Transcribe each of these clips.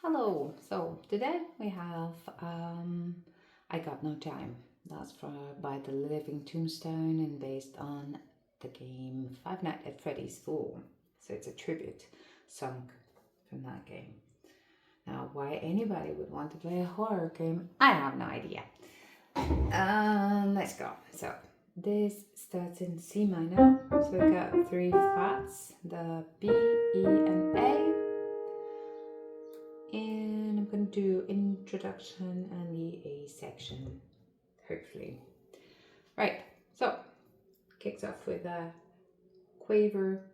Hello. So today we have I Got No Time. That's by the Living Tombstone and based on the game Five Nights at Freddy's 4. So it's a tribute song from that game. Now, why anybody would want to play a horror game, I have no idea. Let's go. So this starts in C minor. So we got three flats: the B, E, and A. And I'm going to do introduction and the A section, hopefully. Right, so kicks off with a quaver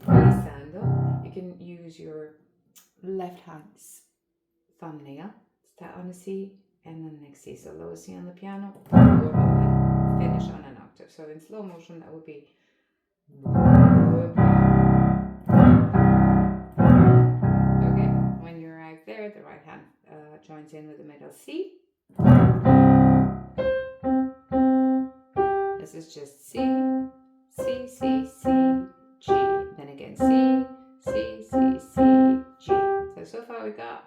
glissando. You can use your left hand's thumbnail, start on a C and then next C, so lower C on the piano, and finish on an octave. So in slow motion that would be. There, the right hand joins in with the middle C. This is just C, C, C, C, G. Then again C, C, C, C, G. So far we got.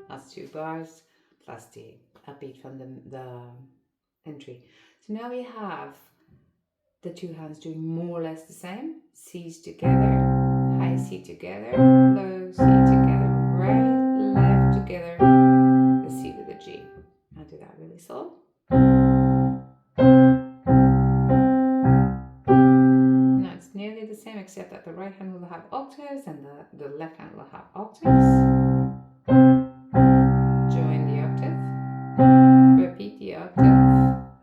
That's 2 bars plus the upbeat from the entry. So now we have the two hands doing more or less the same. C's together, high C together, low C together, right, left together, the C with the G. I'll do that really slow. Now it's nearly the same except that the right hand will have octaves and the left hand will have octaves. Join the octave, repeat the octave,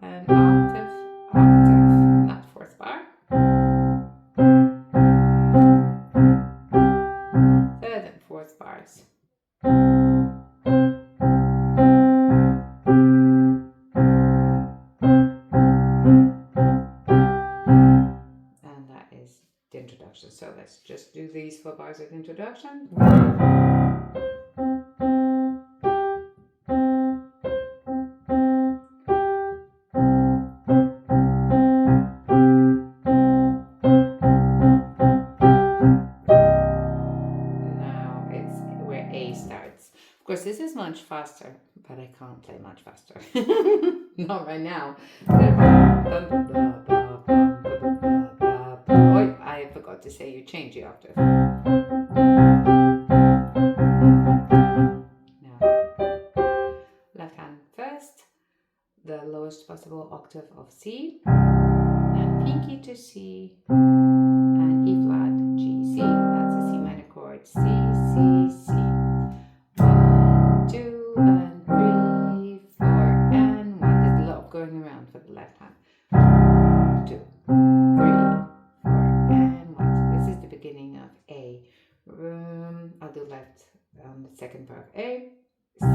and octave, octave, not fourth bar. Third and fourth bars. And that is the introduction. So let's just do these 4 bars of introduction. Of course, this is much faster, but I can't play much faster. Not right now. Oh, I forgot to say you change the octave. Now, left hand first, the lowest possible octave of C, and pinky to C, and E flat, G, C. That's a C minor chord. C, C, C. 1, 2, and 3, 4, and 1. There's a lot going around for the left hand. 2, 3, 4, and 1. So this is the beginning of A. I'll do left on the second bar of A. C,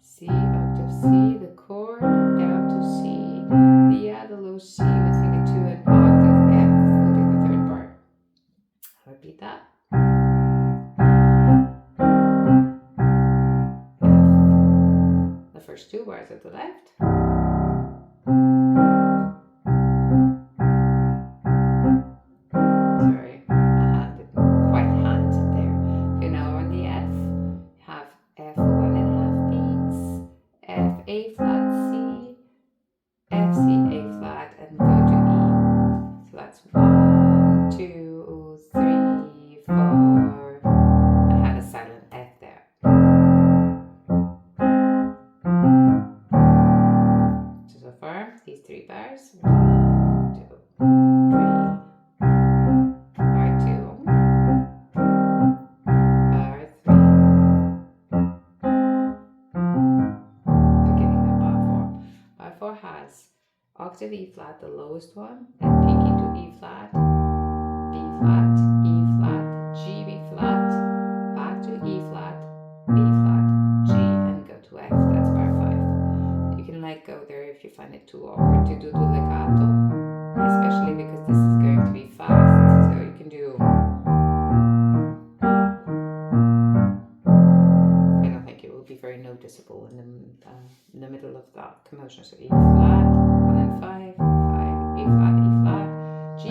C, octave C, the chord, down to C, the low C with finger 2 and octave F will be the third bar. I'll repeat that. The first 2 bars at the left. Sorry, I didn't quite hand there. Okay, now on the F, you have F 1.5 beats, F, A flat, C, F, C, A flat, and go to E. So that's 1, 2, 3, 4. I had a silent F there. So far, these 3 bars. 1, 2, 3. Bar 2. Bar 3. Beginning of bar 4. Bar 4 has octave E flat, the lowest one, and pinky to E flat, B flat, E flat, G, B flat, back to E flat, B flat, G, and go to F. That's bar 5. You can let go there if you find it too awkward to do the legato, especially because this is going to be fast. So you can do. I don't think it will be very noticeable in the middle of that commotion. So E flat, 1 and 5, 5, E flat, G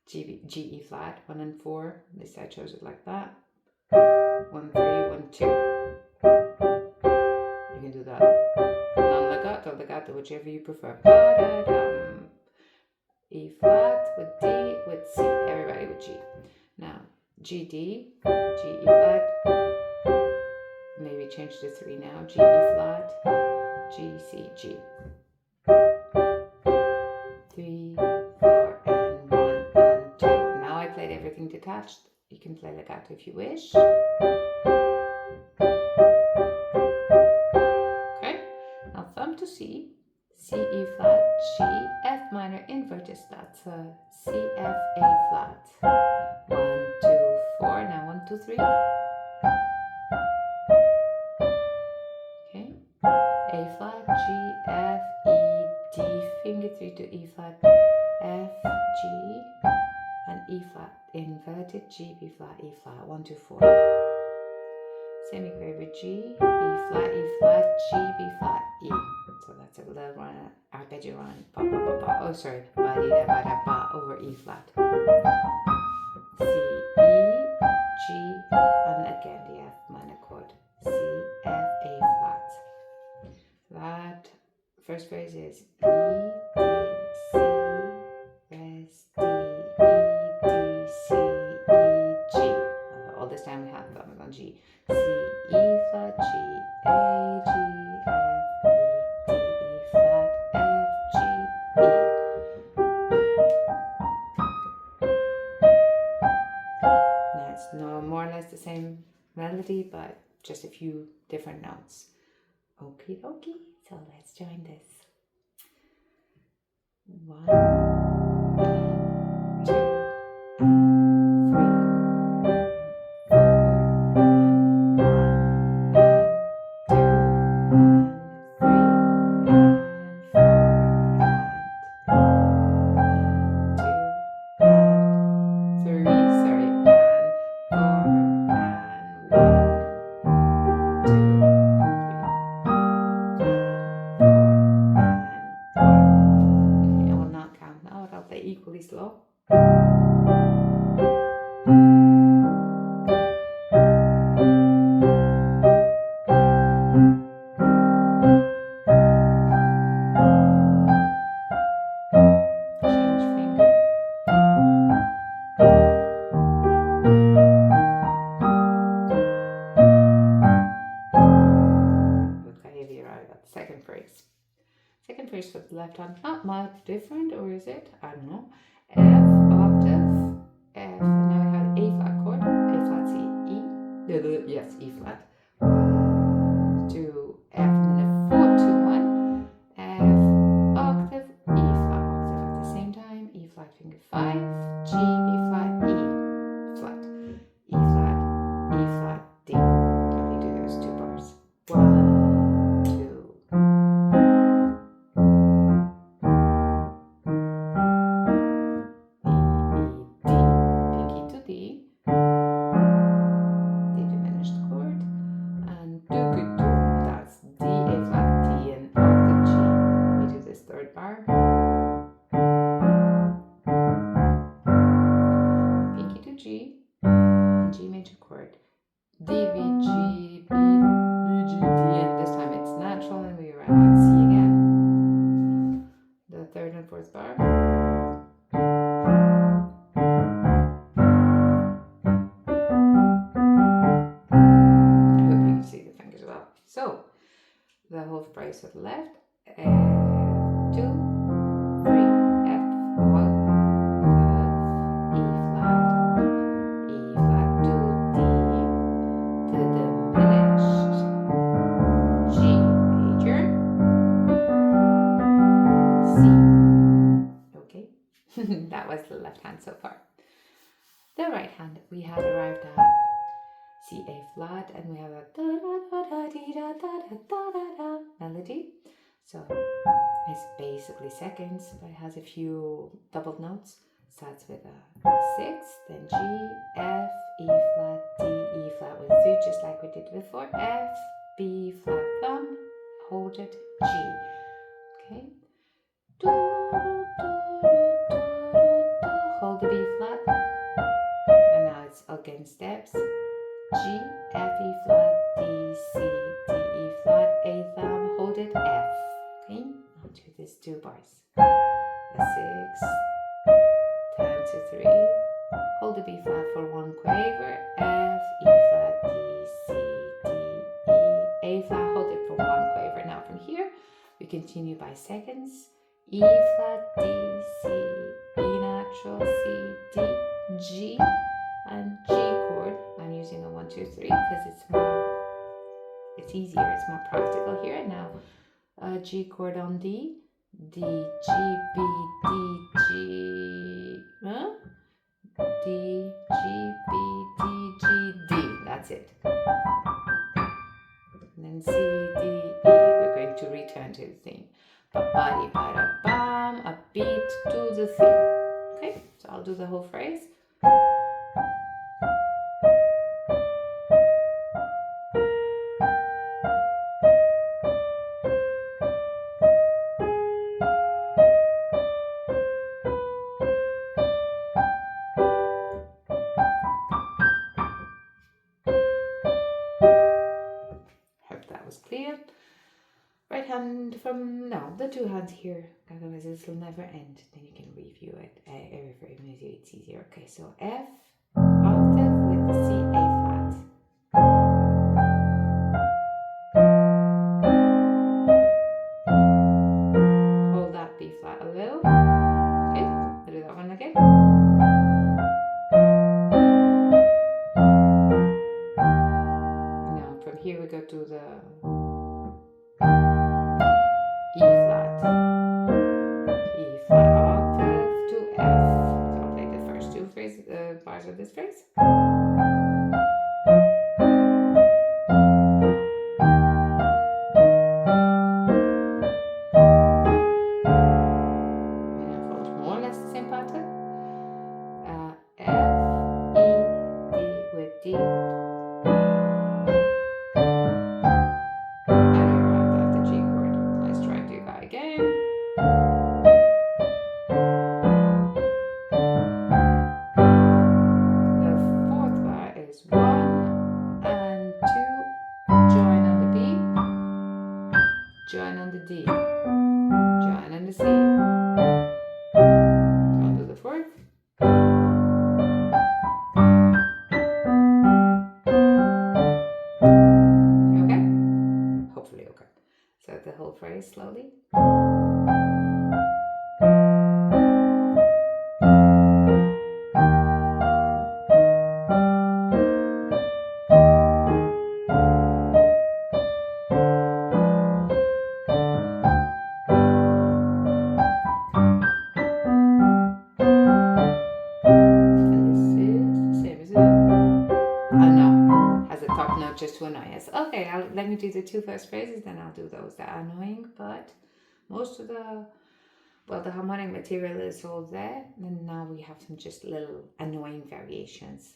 G, E flat, 1 and 4. At least I chose it like that. 1, 3, 1, 2. You can do that non-legato, legato, whichever you prefer. Ba-da-dum. E flat with D with C. Everybody with G. Now G, D, G, E flat. Maybe change to 3 now. G, E flat, G, C, G. 3, 4, and 1 and 2. Now I played everything detached. You can play legato if you wish. Okay. Now thumb to C. C, E flat, G, F minor inverted. That's a C, F, A flat. 1, 2, 4. Now 1, 2, 3. Okay. A flat, G, F, E, D, finger 3 to E flat, F, G, and E flat, inverted G, B flat, E flat. 1, 2, 4. Semi-quaver G, E flat, G, B flat, E. So that's a little run, arpeggio run. Ba, ba, ba, ba. Oh, sorry. Ba, di, da, ba, da, ba, over E flat. C, E, G, and again the F minor chord. C, F, A flat. That first phrase is E, D, C, rest, D, E, D, C, E, G. All this time we have thumbs on G. C, E flat, G, A, G, F, E, D, E flat, F, G, E. Now it's more or less the same melody, but just a few different notes. Okie dokie, so let's join this. 1, 2, 3. Equally slow. Change finger. Okay, here I got the second phrase. Second phrase for the left hand, not much different, or is it? I don't know. F octave, F, and now I had A flat chord, A flat C, E, yes, E flat. 1, 2, F, and then a 4, 2, 1, F octave, E flat octave at the same time, E flat finger 5, G, B flat, E flat, E flat, E flat, D. Let me do those 2 bars. 1, 2. G, and G major chord, D, B, G, B, B, G, D, and this time it's natural, and we arrive at C again. The third and fourth bar. I hope you can see the fingers well. So, the whole phrase to the left, F, 2, 3, F, that was the left hand so far. The right hand, we have arrived at C, A flat, and we have a da da da da dee da da da da da da melody. So it's basically seconds, but it has a few doubled notes. Starts with a 6, then G, F, E flat, D, E flat with 3, just like we did before. F, B flat, thumb, hold it, G. Okay. Hold the B flat. G, F, E flat, D, C, D, E flat, A thumb, hold it, F. Okay, I'll do this 2 bars. A 6, 10 to 3, hold the B flat for 1 quaver, F, E flat, D, C, D, E, A flat, hold it for 1 quaver. Now from here, we continue by seconds. E flat, D, C, B natural, C, D, G, and G chord. I'm using a 1, 2, 3 because it's easier, it's more practical here. Now G chord on D, D, G, B, D, G, D, G, B, D, G, D. That's it. And then C, D, E. We're going to return to the theme. Ba-ba-dee, ba-da-bam, a beat to the theme. Okay, so I'll do the whole phrase. Hope that was clear. Right hand from now, the 2 hands here, otherwise this will never end. Then you can review it every frame. It's easier. Okay, so F octave with the C, A flat. Hold that B flat a little. Okay, I'll do that one again. Now from here we go to the E flat octave to F. So I'll play the first 2 bars of this phrase. And follows more or less the same pattern. F, E, D with D. Join on the D, join on the C. I'll do the 4th. Okay? Hopefully okay. So the whole phrase slowly. Just to annoy us. Okay, let me do the 2 first phrases, then I'll do those that are annoying, but most of the harmonic material is all there, and now we have some just little annoying variations.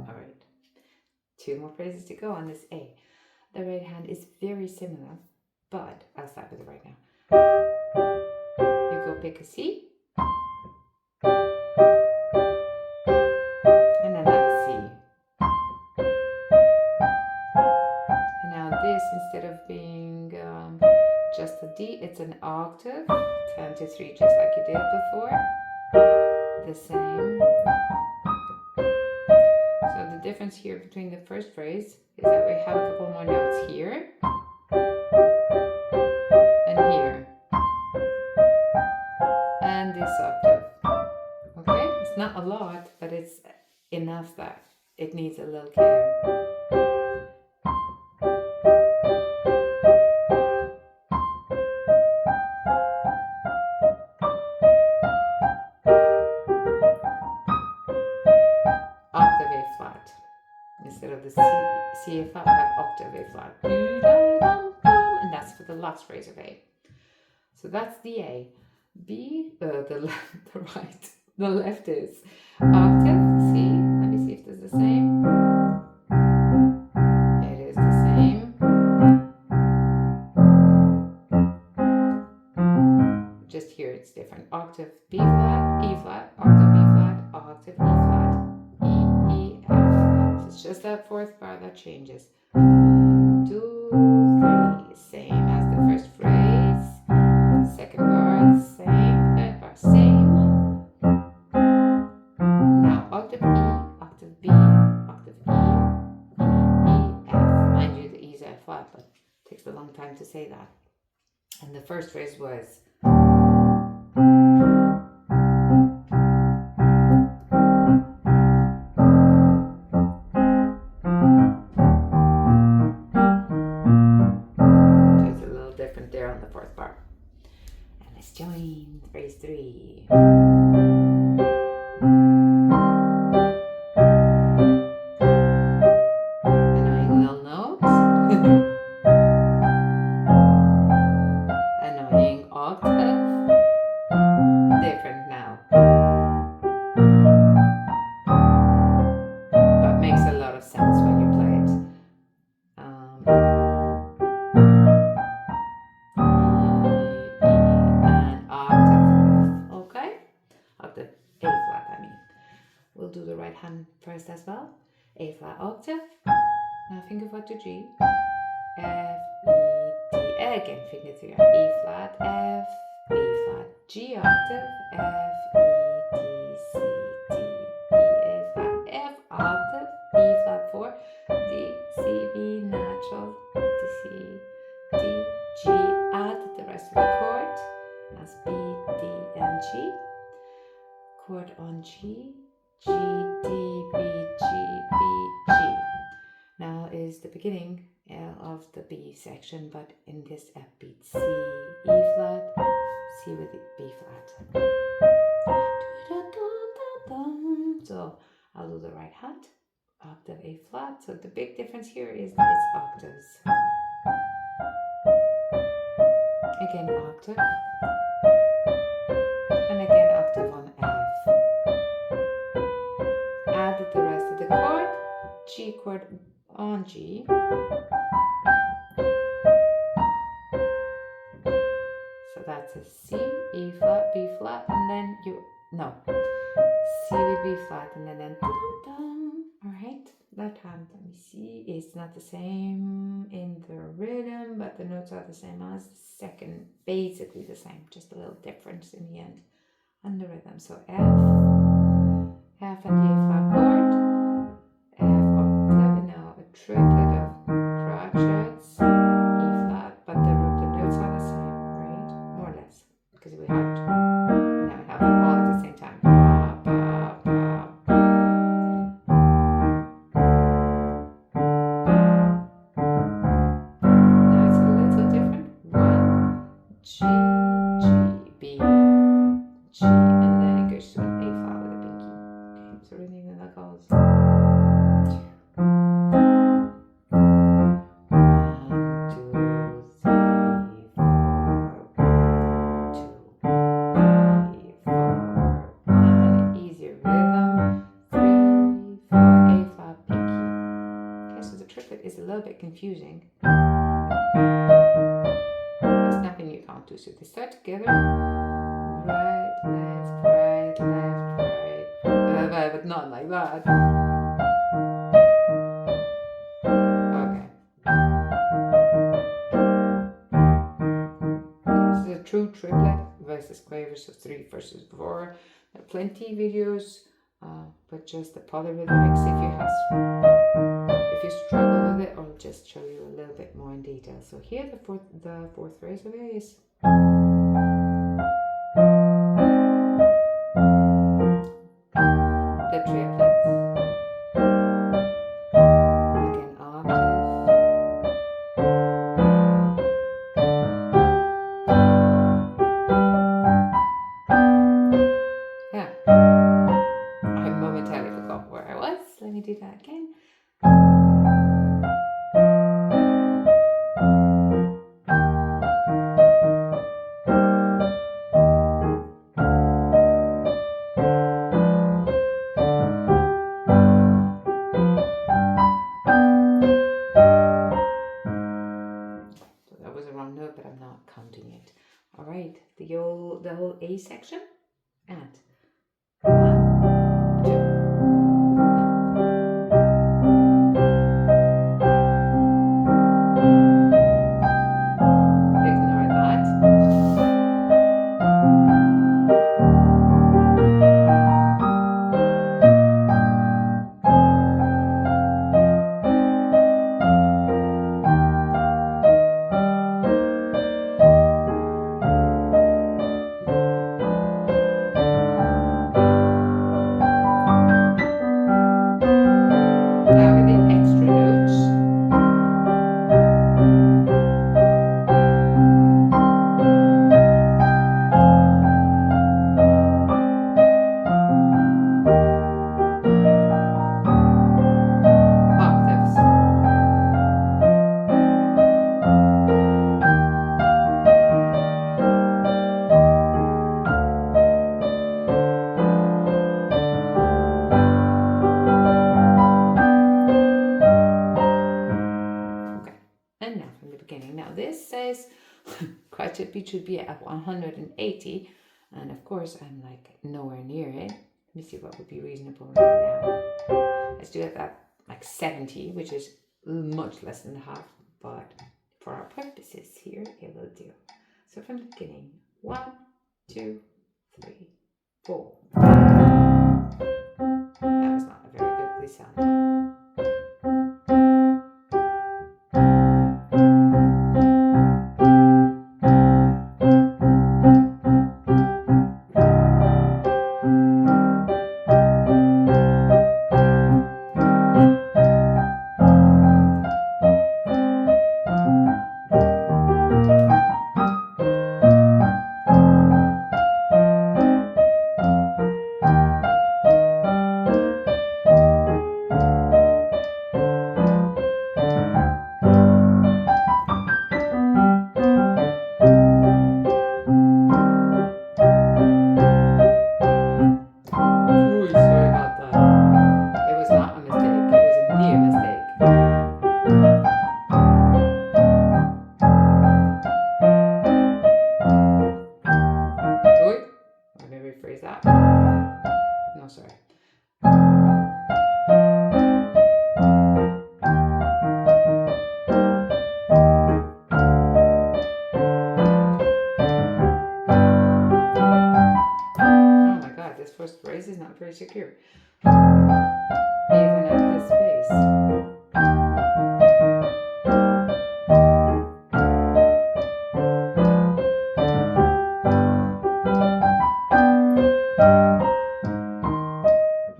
Alright, 2 more phrases to go on this A. The right hand is very similar, but I'll start with it right now. You go pick a C, and another C. And now this, instead of being just a D, it's an octave, 10 to 3, just like you did before. The same. So the difference here between the first phrase is that we have a couple more notes here and here and this octave. Okay, it's not a lot, but it's enough that it needs a little care. C, A flat, we have octave A flat. And that's for the last phrase of A. So that's the A. B, the left, the right. The left is octave C. Let me see if it's the same. It is the same. Just here it's different. Octave B flat, E flat, octave B flat, octave E flat, E, E, F. So it's just that fourth bar that changes. 1, 2, 3. Same as the first phrase. Second bar, same. Third bar, same. Now octave E, octave B, octave E, E, E, F. Mind you, the E's are flat, but it takes a long time to say that. And the first phrase was there on the fourth bar. And let's join phrase 3. Annoying little notes. Annoying octave. Different now. But makes a lot of sense when you play it. We'll do the right hand first as well. A flat octave. Now finger foot to G. F, E, D. Again, finger to E flat, F, B flat, G octave, F, E, D, C, D, E, A flat, F octave, E flat 4, D, C, B natural, D, C, D, G. Add the rest of the chord as B, D, and G. Chord on G. G, D, B, G, B, G. Now is the beginning of the B section, but in this F beat C, E flat, C with the B flat. So I'll do the right hand, octave A flat. So the big difference here is that it's octaves. Again octave, and again octave on F. Added the rest of the chord, G chord on G. So that's a C, E flat, B flat, and then C with B flat, and then Alright, that hand, let me see, it's not the same in the rhythm, but the notes are the same as the second, basically the same, just a little difference in the end on the rhythm. So F and the A flat chord, F octave, now a triplet of crotchets, E flat, but the notes are the same, right? More or less, because we have now we have them all at the same time. Ba, ba, ba, ba. Now it's a little different. 1, G, G, B, G, and then it goes to an A flat with a pinky. Okay, so we're leaving that goes 2. 1, 2, 3, 4. 1, 2, 3, 4. 1, easier rhythm. 3, 4, A flat, pinky. Okay, so the triplet is a little bit confusing. There's nothing you can't do. So they start together. Right, left, right, but not like that. Okay. This is a true triplet versus quavers of 3 versus 4. There are plenty of videos, but just the polyrhythmics if you struggle with it, I'll just show you a little bit more in detail. So here the fourth phrase of it is the triplet. Again, octave. Yeah. I momentarily forgot where I was. Let me do that again. the whole A section at 1, 2. Ignore that. Now with the extra notes. Octaves. Okay, and now from the beginning. Now this says quartet beat should be at 180, and of course I'm like nowhere near it. Let me see what would be reasonable right now. Let's do it at like 70, which is much less than half, but for our purposes here, it will do. So from the beginning, 1, 2, 3, 4. That was not a very good glissando. Sorry about that. It was not a mistake, it was a near mistake. Wait, let me rephrase that. No, sorry. Oh my god, this first phrase is not very secure. Even at this pace.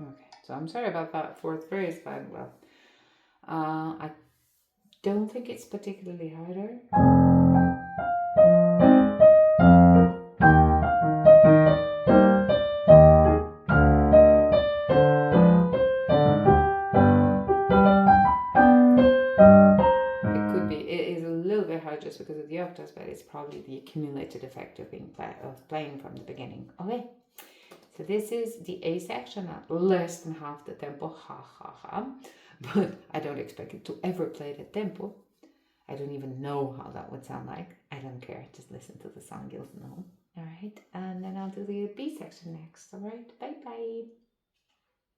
Okay, so I'm sorry about that fourth phrase, but well, I don't think it's particularly harder. Just because of the octaves, but it's probably the accumulated effect of playing from the beginning. Okay, so this is the A section at less than half the tempo, ha ha ha. But I don't expect it to ever play the tempo. I don't even know how that would sound like. I don't care. Just listen to the song, you'll know. All right, and then I'll do the B section next. All right, bye bye.